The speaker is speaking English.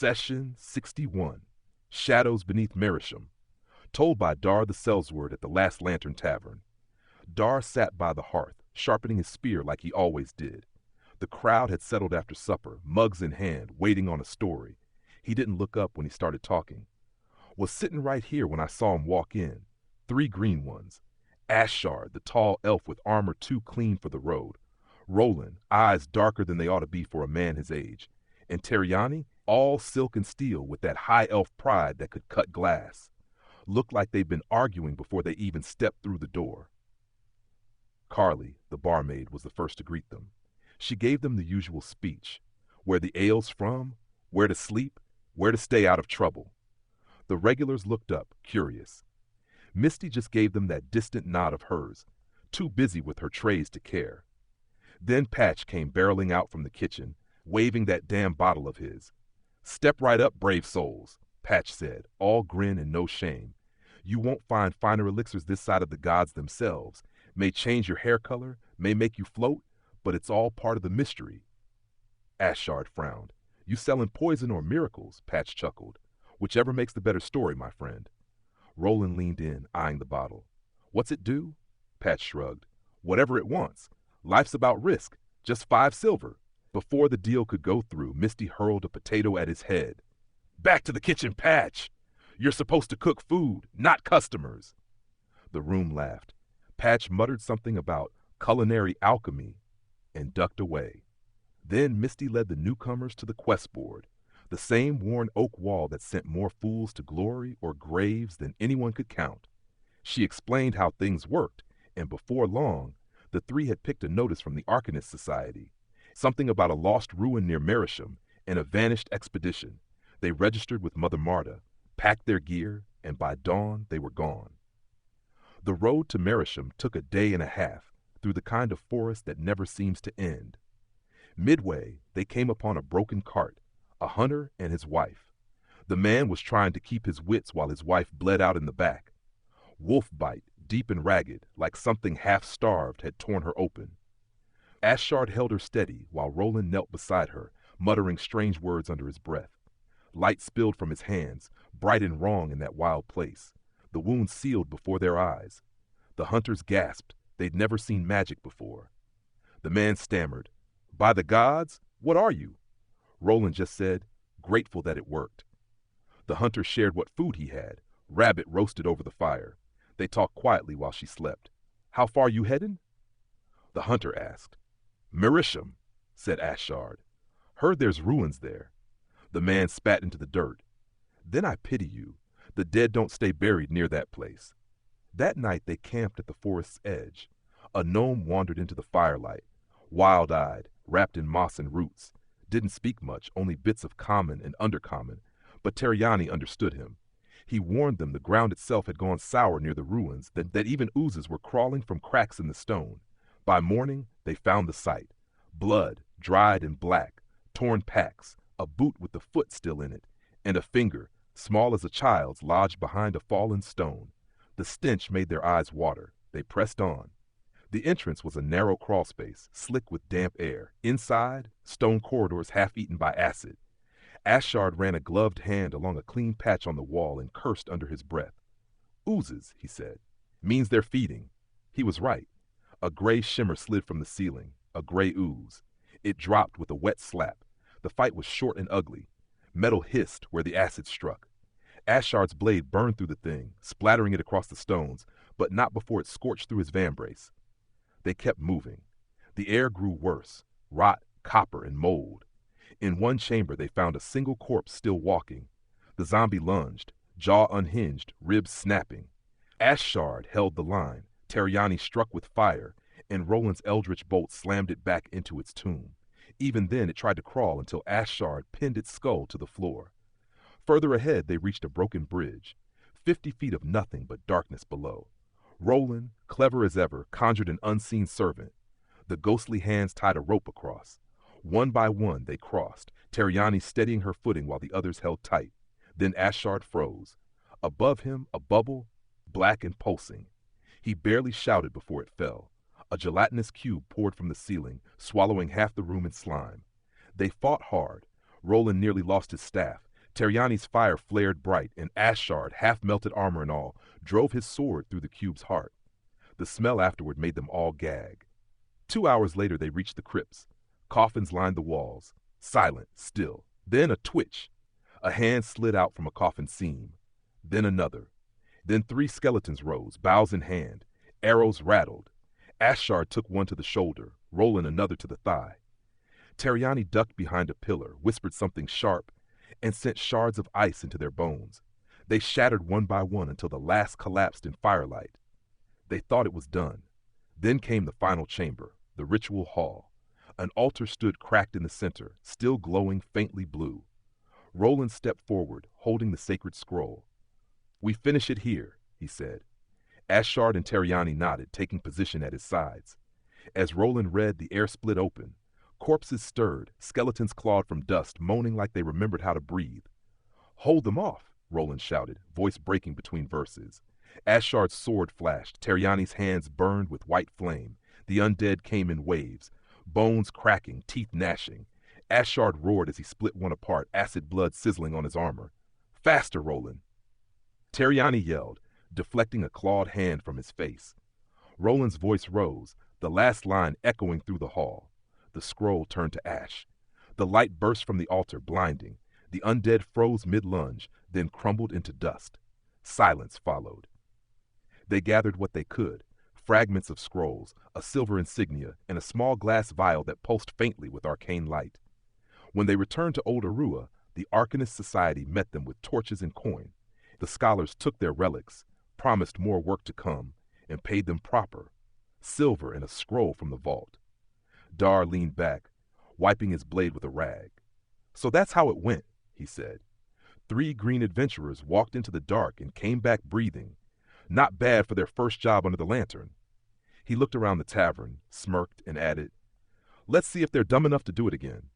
Session 61, Shadows Beneath Merrisham, told by Dar the Sellsword at the Last Lantern Tavern. Dar sat by the hearth, sharpening his spear like he always did. The crowd had settled after supper, mugs in hand, waiting on a story. He didn't look up when he started talking. Was sitting right here when I saw him walk in. 3 green ones. Ashard, the tall elf with armor too clean for the road. Roland, eyes darker than they ought to be for a man his age. And Terriani, all silk and steel with that high elf pride that could cut glass. Looked like they'd been arguing before they even stepped through the door. Carly, the barmaid, was the first to greet them. She gave them the usual speech. Where the ale's from, where to sleep, where to stay out of trouble. The regulars looked up, curious. Misty just gave them that distant nod of hers, too busy with her trays to care. Then Patch came barreling out from the kitchen, waving that damn bottle of his. "Step right up, brave souls," Patch said, all grin and no shame. "You won't find finer elixirs this side of the gods themselves. May change your hair color, may make you float, but it's all part of the mystery." Ashard frowned. "You selling poison or miracles?" Patch chuckled. "Whichever makes the better story, my friend." Roland leaned in, eyeing the bottle. "What's it do?" Patch shrugged. "Whatever it wants. Life's about risk. Just 5 silver. Before the deal could go through, Misty hurled a potato at his head. "Back to the kitchen, Patch! You're supposed to cook food, not customers." The room laughed. Patch muttered something about culinary alchemy and ducked away. Then Misty led the newcomers to the quest board, the same worn oak wall that sent more fools to glory or graves than anyone could count. She explained how things worked, and before long, the 3 had picked a notice from the Arcanist Society. Something about a lost ruin near Merrisham and a vanished expedition. They registered with Mother Marta, packed their gear, and by dawn they were gone. The road to Merrisham took a day and a half, through the kind of forest that never seems to end. Midway, they came upon a broken cart, a hunter and his wife. The man was trying to keep his wits while his wife bled out in the back. Wolf bite, deep and ragged, like something half-starved, had torn her open. Ashard held her steady while Roland knelt beside her, muttering strange words under his breath. Light spilled from his hands, bright and wrong in that wild place. The wound sealed before their eyes. The hunters gasped. They'd never seen magic before. The man stammered, "By the gods, what are you?" Roland just said, grateful that it worked. The hunter shared what food he had, rabbit roasted over the fire. They talked quietly while she slept. "How far you heading?" The hunter asked. "Merrisham," said Ashard. "Heard there's ruins there." The man spat into the dirt. "Then I pity you. The dead don't stay buried near that place." That night they camped at the forest's edge. A gnome wandered into the firelight, wild-eyed, wrapped in moss and roots. Didn't speak much, only bits of common and undercommon, but Terriani understood him. He warned them the ground itself had gone sour near the ruins, that even oozes were crawling from cracks in the stone. By morning, they found the site. Blood, dried and black, torn packs, a boot with the foot still in it, and a finger, small as a child's, lodged behind a fallen stone. The stench made their eyes water. They pressed on. The entrance was a narrow crawl space, slick with damp air. Inside, stone corridors half-eaten by acid. Ashard ran a gloved hand along a clean patch on the wall and cursed under his breath. "Oozes," he said. "Means they're feeding." He was right. A gray shimmer slid from the ceiling, a gray ooze. It dropped with a wet slap. The fight was short and ugly. Metal hissed where the acid struck. Ashard's blade burned through the thing, splattering it across the stones, but not before it scorched through his vambrace. They kept moving. The air grew worse, rot, copper, and mold. In one chamber they found a single corpse still walking. The zombie lunged, jaw unhinged, ribs snapping. Ashard held the line. Terriani struck with fire, and Roland's eldritch bolt slammed it back into its tomb. Even then it tried to crawl until Ashard pinned its skull to the floor. Further ahead they reached a broken bridge, 50 feet of nothing but darkness below. Roland, clever as ever, conjured an unseen servant. The ghostly hands tied a rope across. One by one they crossed, Terriani steadying her footing while the others held tight. Then Ashard froze. Above him, a bubble, black and pulsing. He barely shouted before it fell. A gelatinous cube poured from the ceiling, swallowing half the room in slime. They fought hard. Roland nearly lost his staff, Terriani's fire flared bright, and Ashard, half-melted armor and all, drove his sword through the cube's heart. The smell afterward made them all gag. 2 hours later they reached the crypts. Coffins lined the walls, silent, still. Then a twitch. A hand slid out from a coffin seam. Then another. Then 3 skeletons rose, bows in hand. Arrows rattled. Ashard took one to the shoulder, Roland another to the thigh. Terriani ducked behind a pillar, whispered something sharp, and sent shards of ice into their bones. They shattered one by one until the last collapsed in firelight. They thought it was done. Then came the final chamber, the ritual hall. An altar stood cracked in the center, still glowing faintly blue. Roland stepped forward, holding the sacred scroll. "We finish it here," he said. Ashard and Terriani nodded, taking position at his sides. As Roland read, the air split open. Corpses stirred, skeletons clawed from dust, moaning like they remembered how to breathe. "Hold them off," Roland shouted, voice breaking between verses. Ashard's sword flashed, Terriani's hands burned with white flame. The undead came in waves, bones cracking, teeth gnashing. Ashard roared as he split one apart, acid blood sizzling on his armor. "Faster, Roland!" Terriani yelled, deflecting a clawed hand from his face. Roland's voice rose, the last line echoing through the hall. The scroll turned to ash. The light burst from the altar, blinding. The undead froze mid-lunge, then crumbled into dust. Silence followed. They gathered what they could, fragments of scrolls, a silver insignia, and a small glass vial that pulsed faintly with arcane light. When they returned to Old Arua, the Arcanist Society met them with torches and coin. The scholars took their relics, promised more work to come, and paid them proper, silver and a scroll from the vault. Dar leaned back, wiping his blade with a rag. "So that's how it went," he said. 3 green adventurers walked into the dark and came back breathing. Not bad for their first job under the lantern. He looked around the tavern, smirked, and added, "Let's see if they're dumb enough to do it again."